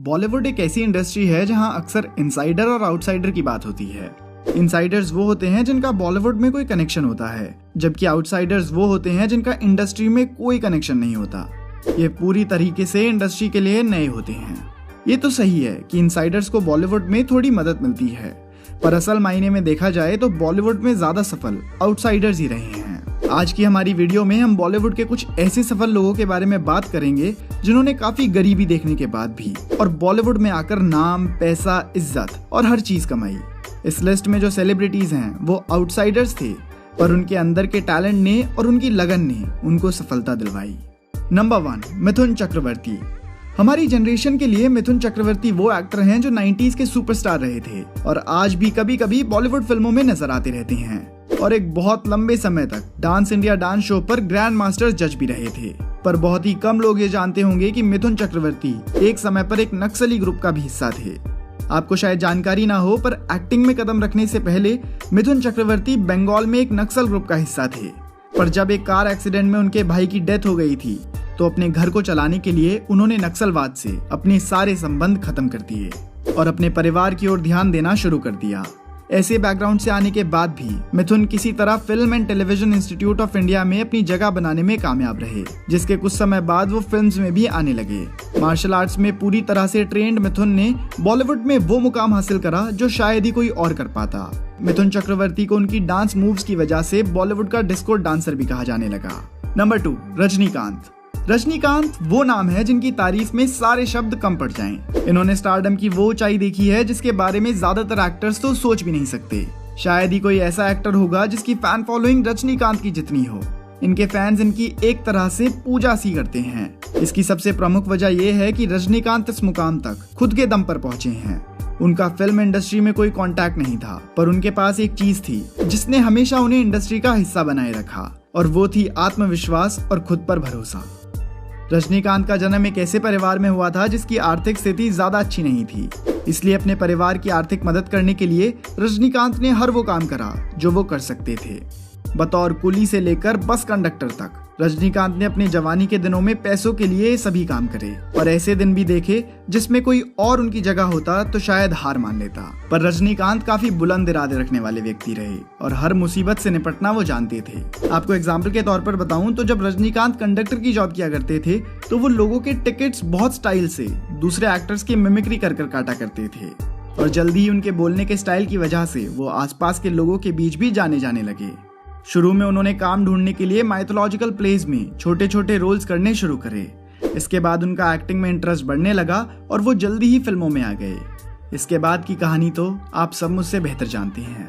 बॉलीवुड एक ऐसी इंडस्ट्री है जहां अक्सर इनसाइडर और आउटसाइडर की बात होती है। इनसाइडर्स वो होते हैं जिनका बॉलीवुड में कोई कनेक्शन होता है, जबकि आउटसाइडर्स वो होते हैं जिनका इंडस्ट्री में कोई कनेक्शन नहीं होता। ये पूरी तरीके से इंडस्ट्री के लिए नए होते हैं। ये तो सही है कि इनसाइडर्स को बॉलीवुड में थोड़ी मदद मिलती है, पर असल मायने में देखा जाए तो बॉलीवुड में ज्यादा सफल आउटसाइडर्स ही रहे हैं। आज की हमारी वीडियो में हम बॉलीवुड के कुछ ऐसे सफल लोगों के बारे में बात करेंगे जिन्होंने काफी गरीबी देखने के बाद भी और बॉलीवुड में आकर नाम, पैसा, इज्जत और हर चीज कमाई। इस लिस्ट में जो सेलिब्रिटीज हैं वो आउटसाइडर्स थे, पर उनके अंदर के टैलेंट ने और उनकी लगन ने उनको सफलता दिलवाई। नंबर 1, मिथुन चक्रवर्ती। हमारी जनरेशन के लिए मिथुन चक्रवर्ती वो एक्टर हैं जो 90s के सुपरस्टार रहे थे और आज भी कभी कभी बॉलीवुड फिल्मों में नजर आते रहते हैं और एक बहुत लंबे समय तक डांस इंडिया डांस शो पर ग्रैंड मास्टर जज भी रहे थे। पर बहुत ही कम लोग ये जानते होंगे कि मिथुन चक्रवर्ती एक समय पर एक नक्सली ग्रुप का भी हिस्सा थे। आपको शायद जानकारी ना हो, पर एक्टिंग में कदम रखने से पहले मिथुन चक्रवर्ती बंगाल में एक नक्सल ग्रुप का हिस्सा थे। पर जब एक कार एक्सीडेंट में उनके भाई की डेथ हो गई थी तो अपने घर को चलाने के लिए उन्होंने नक्सलवाद से अपने सारे संबंध खत्म कर दिए और अपने परिवार की ओर ध्यान देना शुरू कर दिया। ऐसे बैकग्राउंड से आने के बाद भी मिथुन किसी तरह film and television institute of India में अपनी जगह बनाने में कामयाब रहे, जिसके कुछ समय बाद वो फिल्म्स में भी आने लगे। मार्शल आर्ट्स में पूरी तरह से ट्रेंड मिथुन ने बॉलीवुड में वो मुकाम हासिल करा जो शायद ही कोई और कर पाता। मिथुन चक्रवर्ती को उनकी डांस मूव्स की वजह से बॉलीवुड का डिस्को डांसर भी कहा जाने लगा। नंबर 2, रजनीकांत। रजनीकांत वो नाम है जिनकी तारीफ में सारे शब्द कम पड़ जाएं। इन्होंने स्टारडम की वो ऊंचाई देखी है जिसके बारे में ज्यादातर एक्टर्स तो सोच भी नहीं सकते। शायद ही कोई ऐसा एक्टर होगा जिसकी फैन फॉलोइंग रजनीकांत की जितनी हो। इनके फैंस इनकी एक तरह से पूजा सी करते हैं। इसकी सबसे प्रमुख वजह यह है कि रजनीकांत इस मुकाम तक खुद के दम पर पहुंचे हैं। उनका फिल्म इंडस्ट्री में कोई कांटेक्ट नहीं था, पर उनके पास एक चीज थी जिसने हमेशा उन्हें इंडस्ट्री का हिस्सा बनाए रखा, और वो थी आत्मविश्वास और खुद पर भरोसा। रजनीकांत का जन्म एक ऐसे परिवार में हुआ था जिसकी आर्थिक स्थिति ज्यादा अच्छी नहीं थी, इसलिए अपने परिवार की आर्थिक मदद करने के लिए रजनीकांत ने हर वो काम करा जो वो कर सकते थे। बतौर कुली से लेकर बस कंडक्टर तक रजनीकांत ने अपनी जवानी के दिनों में पैसों के लिए सभी काम करे और ऐसे दिन भी देखे जिसमें कोई और उनकी जगह होता तो शायद हार मान लेता। पर रजनीकांत काफी बुलंद इरादे रखने वाले व्यक्ति रहे और हर मुसीबत से निपटना वो जानते थे। आपको एग्जाम्पल के तौर पर बताऊं तो जब रजनीकांत कंडक्टर की जॉब किया करते थे तो वो लोगों के टिकट्स बहुत स्टाइल से दूसरे एक्टर्स की मिमिक्री कर काटा करते थे और जल्दी ही उनके बोलने के स्टाइल की वजह से वो आसपास के लोगों के बीच भी जाने जाने लगे। शुरू में उन्होंने काम ढूंढने के लिए माइथोलॉजिकल प्लेज में छोटे छोटे रोल्स करने शुरू करे। इसके बाद उनका एक्टिंग में इंटरेस्ट बढ़ने लगा और वो जल्दी ही फिल्मों में आ गए। इसके बाद की कहानी तो आप सब मुझसे बेहतर जानते हैं।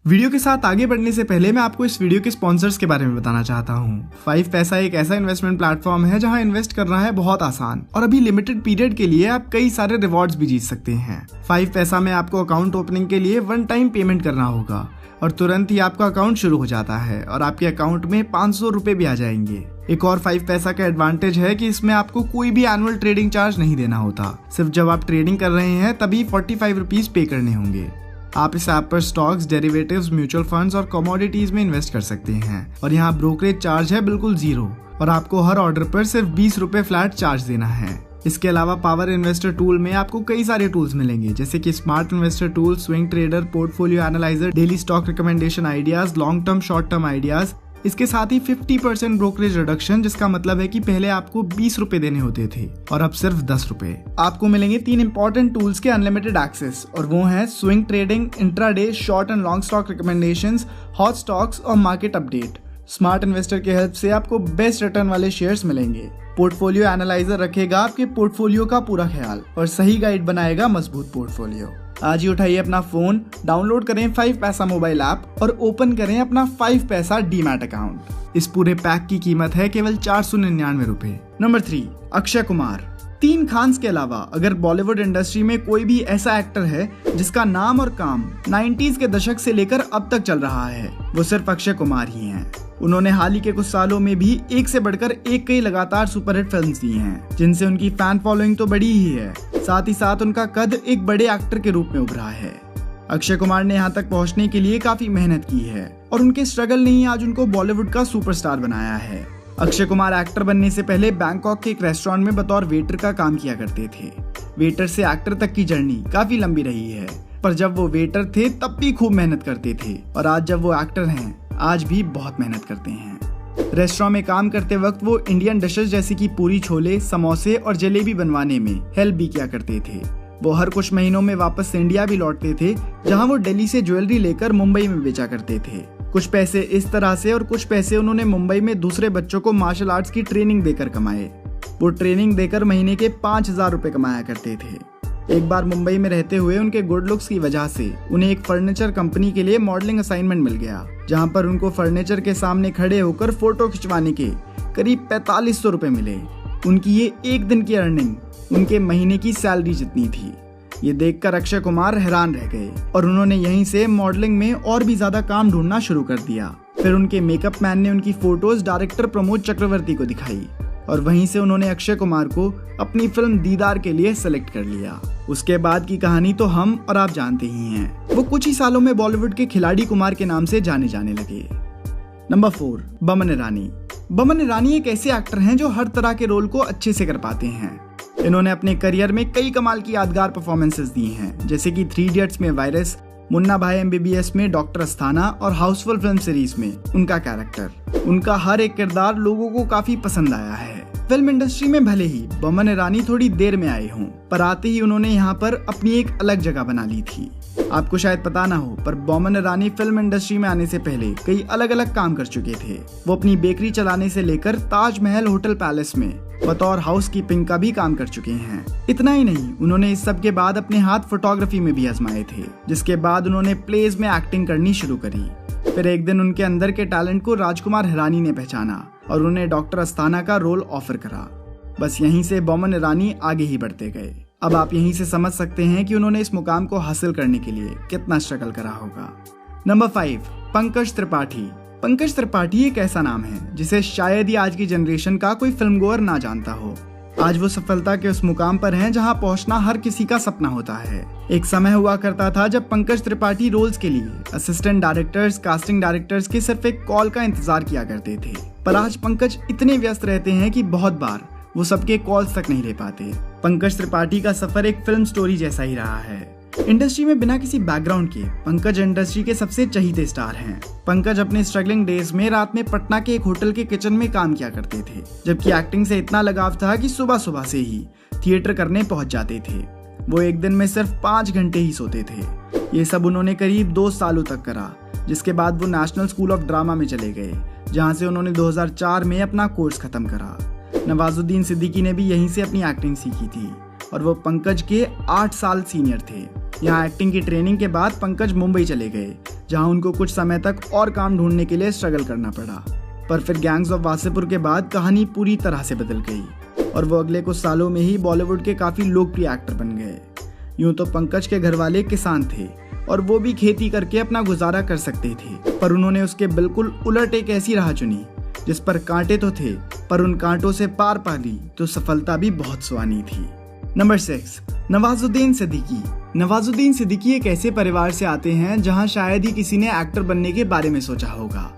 वीडियो के साथ आगे बढ़ने से पहले मैं आपको इस वीडियो के स्पॉन्सर्स के बारे में बताना चाहता हूँ। 5 पैसा एक ऐसा इन्वेस्टमेंट प्लेटफॉर्म है जहाँ इन्वेस्ट करना है बहुत आसान और अभी लिमिटेड पीरियड के लिए आप कई सारे रिवॉर्ड्स भी जीत सकते हैं। 5 पैसा में आपको अकाउंट ओपनिंग के लिए 1 टाइम पेमेंट करना होगा और तुरंत ही आपका अकाउंट शुरू हो जाता है और आपके अकाउंट में 500 रुपए भी आ जाएंगे। एक और 5 पैसा का एडवांटेज है कि इसमें आपको कोई भी एनुअल ट्रेडिंग चार्ज नहीं देना होता। सिर्फ जब आप ट्रेडिंग कर रहे हैं तभी 45 रुपीज पे करने होंगे। आप इस ऐप पर स्टॉक्स, डेरिवेटिव्स, म्यूचुअल फंड्स और कमोडिटीज में इन्वेस्ट कर सकते हैं और यहाँ ब्रोकरेज चार्ज है बिल्कुल 0 और आपको हर ऑर्डर पर सिर्फ 20 रुपए फ्लैट चार्ज देना है। इसके अलावा पावर इन्वेस्टर टूल में आपको कई सारे टूल्स मिलेंगे जैसे कि smart investor tool, swing trader, portfolio analyser, daily stock recommendation ideas, long term, short term ideas. इसके साथ ही 50% ब्रोकरेज रिडक्शन, जिसका मतलब है कि पहले आपको 20 रुपए देने होते थे और अब सिर्फ 10 रुपए। आपको मिलेंगे 3 इंपॉर्टेंट टूल्स के अनलिमिटेड एक्सेस और वो हैं swing trading, intraday, short and long stock recommendations, hot stocks और मार्केट अपडेट। स्मार्ट इन्वेस्टर के हेल्प से आपको बेस्ट रिटर्न वाले शेयर्स मिलेंगे। पोर्टफोलियो एनालाइजर रखेगा आपके पोर्टफोलियो का पूरा ख्याल और सही गाइड बनाएगा मजबूत पोर्टफोलियो। आज ही उठाइए अपना फोन, डाउनलोड करें 5 पैसा मोबाइल ऐप और ओपन करें अपना 5 पैसा डीमैट अकाउंट। इस पूरे पैक की कीमत है केवल 499 रुपए। नंबर 3, अक्षय कुमार। 3 खान्स के अलावा अगर बॉलीवुड इंडस्ट्री में कोई भी ऐसा एक्टर है जिसका नाम और काम 90s के दशक से लेकर अब तक चल रहा है, वो सिर्फ अक्षय कुमार ही हैं। उन्होंने हाल ही के कुछ सालों में भी एक से बढ़कर एक कई लगातार सुपरहिट फिल्म्स दी हैं, जिनसे उनकी फैन फॉलोइंग तो बड़ी ही है, साथ ही साथ उनका कद एक बड़े एक्टर के रूप में उभरा है। अक्षय कुमार ने यहाँ तक पहुँचने के लिए काफी मेहनत की है और उनके स्ट्रगल ने ही आज उनको बॉलीवुड का सुपरस्टार बनाया है। अक्षय कुमार एक्टर बनने से पहले बैंकॉक के एक रेस्टोरेंट में बतौर वेटर का काम किया करते थे। वेटर से एक्टर तक की जर्नी काफी लंबी रही है, पर जब वो वेटर थे तब भी खूब मेहनत करते थे और आज जब वो एक्टर हैं आज भी बहुत मेहनत करते हैं। रेस्टोरेंट में काम करते वक्त वो इंडियन डिशेस जैसे कि पूरी छोले, समोसे और जलेबी बनवाने में हेल्प भी किया करते थे। वो हर कुछ महीनों में वापस इंडिया भी लौटते थे, जहां वो दिल्ली से ज्वेलरी लेकर मुंबई में बेचा करते थे। कुछ पैसे इस तरह से और कुछ पैसे उन्होंने मुंबई में दूसरे बच्चों को मार्शल आर्ट्स की ट्रेनिंग देकर कमाए। वो ट्रेनिंग देकर महीने के 5,000 रुपए कमाया करते थे। एक बार मुंबई में रहते हुए उनके गुड लुक्स की वजह से उन्हें एक फर्नीचर कंपनी के लिए मॉडलिंग असाइनमेंट मिल गया, जहां पर उनको फर्नीचर के सामने खड़े होकर फोटो खिंचवाने के करीब 4500 रुपए मिले। उनकी ये एक दिन की अर्निंग उनके महीने की सैलरी जितनी थी। ये देखकर अक्षय कुमार हैरान रह गए और उन्होंने यहीं से मॉडलिंग में और भी ज्यादा काम ढूंढना शुरू कर दिया। फिर उनके मेकअप मैन ने उनकी फोटोज डायरेक्टर प्रमोद चक्रवर्ती को दिखाई और वहीं से उन्होंने अक्षय कुमार को अपनी फिल्म दीदार के लिए सेलेक्ट कर लिया। उसके बाद की कहानी तो हम और आप जानते ही हैं। वो कुछ ही सालों में बॉलीवुड के खिलाड़ी कुमार के नाम से जाने जाने लगे। नंबर 4, बमन ईरानी। बमन ईरानी एक ऐसे एक्टर हैं जो हर तरह के रोल को अच्छे से कर पाते हैं। इन्होंने अपने करियर में कई कमाल की यादगार परफॉर्मेंसेस दी हैं, जैसे कि 3 इडियट्स में वायरस, मुन्ना भाई MBBS में डॉक्टर अस्थाना और हाउसफुल फिल्म सीरीज में उनका कैरेक्टर। उनका हर एक किरदार लोगों को काफी पसंद आया है। फिल्म इंडस्ट्री में भले ही बमन ईरानी थोड़ी देर में आए हों, पर आते ही उन्होंने यहाँ पर अपनी एक अलग जगह बना ली थी। आपको शायद पता ना हो, पर बमन ईरानी फिल्म इंडस्ट्री में आने से पहले कई अलग अलग काम कर चुके थे। वो अपनी बेकरी चलाने से लेकर ताजमहल होटल पैलेस में बतौर हाउस कीपिंग का भी काम कर चुके हैं। इतना ही नहीं, उन्होंने इस सब के बाद अपने हाथ फोटोग्राफी में भी आजमाए थे, जिसके बाद उन्होंने प्लेज में एक्टिंग करनी शुरू करी। फिर एक दिन उनके अंदर के टैलेंट को राजकुमार हिरानी ने पहचाना और उन्हें डॉक्टर अस्थाना का रोल ऑफर करा। बस यहीं से बमन ईरानी आगे ही बढ़ते गए। अब आप यहीं से समझ सकते हैं कि उन्होंने इस मुकाम को हासिल करने के लिए कितना स्ट्रगल करा होगा। नंबर 5, पंकज त्रिपाठी। पंकज त्रिपाठी एक ऐसा नाम है जिसे शायद ही आज की जनरेशन का कोई फिल्म गोअर ना जानता हो। आज वो सफलता के उस मुकाम पर हैं जहां पहुंचना हर किसी का सपना होता है। एक समय हुआ करता था जब पंकज त्रिपाठी रोल्स के लिए असिस्टेंट डायरेक्टर्स, कास्टिंग डायरेक्टर्स के सिर्फ एक कॉल का इंतजार किया करते थे, पर आज पंकज इतने व्यस्त रहते हैं कि बहुत बार वो सबके कॉल्स तक नहीं ले पाते। पंकज त्रिपाठी का सफर एक फिल्म स्टोरी जैसा ही रहा है। इंडस्ट्री में बिना किसी बैकग्राउंड के पंकज इंडस्ट्री के सबसे चहीते स्टार हैं। पंकज अपने स्ट्रगलिंग डेज में रात में पटना के एक होटल के किचन में काम किया करते थे, जबकि एक्टिंग से इतना लगाव था कि सुबह सुबह से ही थिएटर करने पहुंच जाते थे। वो एक दिन में सिर्फ 5 घंटे ही सोते थे। ये सब उन्होंने करीब 2 सालों तक करा, जिसके बाद वो नेशनल स्कूल ऑफ ड्रामा में चले गए, जहाँ से उन्होंने 2004 में अपना कोर्स खत्म करा। नवाजुद्दीन सिद्दीकी ने भी यहीं से अपनी एक्टिंग सीखी थी और वो पंकज के 8 साल सीनियर थे। यहाँ एक्टिंग की ट्रेनिंग के बाद पंकज मुंबई चले गए, जहाँ उनको कुछ समय तक और काम ढूंढने के लिए स्ट्रगल करना पड़ा। पर फिर गैंग्स ऑफ वासेपुर के बाद कहानी पूरी तरह से बदल गई और वो अगले कुछ सालों में ही बॉलीवुड के काफी लोकप्रिय एक्टर बन गए। यूं तो पंकज के घर वाले किसान थे और वो भी खेती करके अपना गुजारा कर सकते थे, पर उन्होंने उसके बिल्कुल उलट एक ऐसी राह चुनी जिस पर कांटे तो थे, पर उन कांटों से पार पा ली तो सफलता भी बहुत सुहानी थी। नंबर 6, नवाजुद्दीन सिद्दीकी। नवाजुद्दीन सिद्दीकी एक ऐसे परिवार से आते हैं जहां शायद ही किसी ने एक्टर बनने के बारे में सोचा होगा।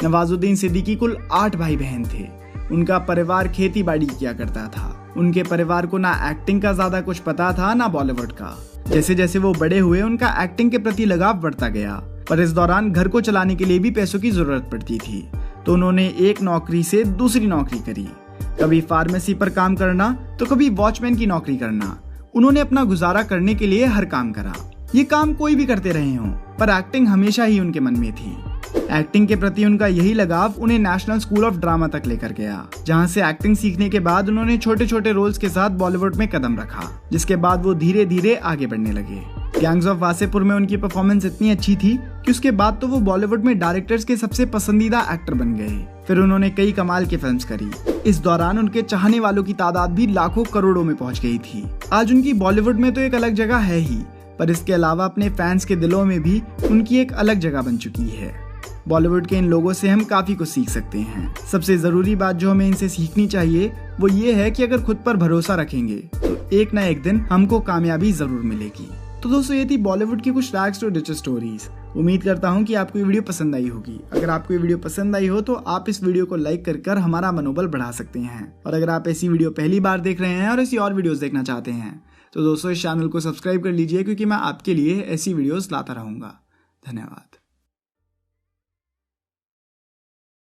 नवाजुद्दीन सिद्दीकी कुल 8 भाई बहन थे। उनका परिवार खेती बाड़ी किया करता था। उनके परिवार को ना एक्टिंग का ज्यादा कुछ पता था ना बॉलीवुड का। जैसे जैसे वो बड़े हुए उनका एक्टिंग के प्रति लगाव बढ़ता गया, पर इस दौरान घर को चलाने के लिए भी पैसों की जरूरत पड़ती थी, तो उन्होंने एक नौकरी से दूसरी नौकरी करी। कभी फार्मेसी पर काम करना तो कभी वॉचमैन की नौकरी करना। उन्होंने अपना गुजारा करने के लिए हर काम करा। ये काम कोई भी करते रहे हों, पर एक्टिंग हमेशा ही उनके मन में थी। एक्टिंग के प्रति उनका यही लगाव उन्हें नेशनल स्कूल ऑफ ड्रामा तक लेकर गया, जहां से एक्टिंग सीखने के बाद उन्होंने छोटे छोटे रोल्स के साथ बॉलीवुड में कदम रखा, जिसके बाद वो धीरे धीरे आगे बढ़ने लगे। गैंग्स ऑफ वासेपुर में उनकी परफॉर्मेंस इतनी अच्छी थी कि उसके बाद तो वो बॉलीवुड में डायरेक्टर्स के सबसे पसंदीदा एक्टर बन गए। फिर उन्होंने कई कमाल की फिल्म्स करी। इस दौरान उनके चाहने वालों की तादाद भी लाखों करोड़ों में पहुंच गई थी। आज उनकी बॉलीवुड में तो एक अलग जगह है ही, पर इसके अलावा अपने फैंस के दिलों में भी उनकी एक अलग जगह बन चुकी है। बॉलीवुड के इन लोगों से हम काफी कुछ सीख सकते हैं। सबसे जरूरी बात जो हमें इनसे सीखनी चाहिए वो ये है कि अगर खुद पर भरोसा रखेंगे तो एक ना एक दिन हमको कामयाबी जरूर मिलेगी। तो दोस्तों, ये थी बॉलीवुड की कुछ रैग्स टू रिचेस स्टोरीज। उम्मीद करता हूँ कि आपको ये वीडियो पसंद आई होगी। अगर आपको ये वीडियो पसंद आई हो तो आप इस वीडियो को लाइक कर हमारा मनोबल बढ़ा सकते हैं। और अगर आप ऐसी वीडियो पहली बार देख रहे हैं और ऐसी और वीडियोस देखना चाहते हैं तो दोस्तों इस चैनल को सब्सक्राइब कर लीजिए क्योंकि मैं आपके लिए ऐसी वीडियोस लाता रहूँगा। धन्यवाद।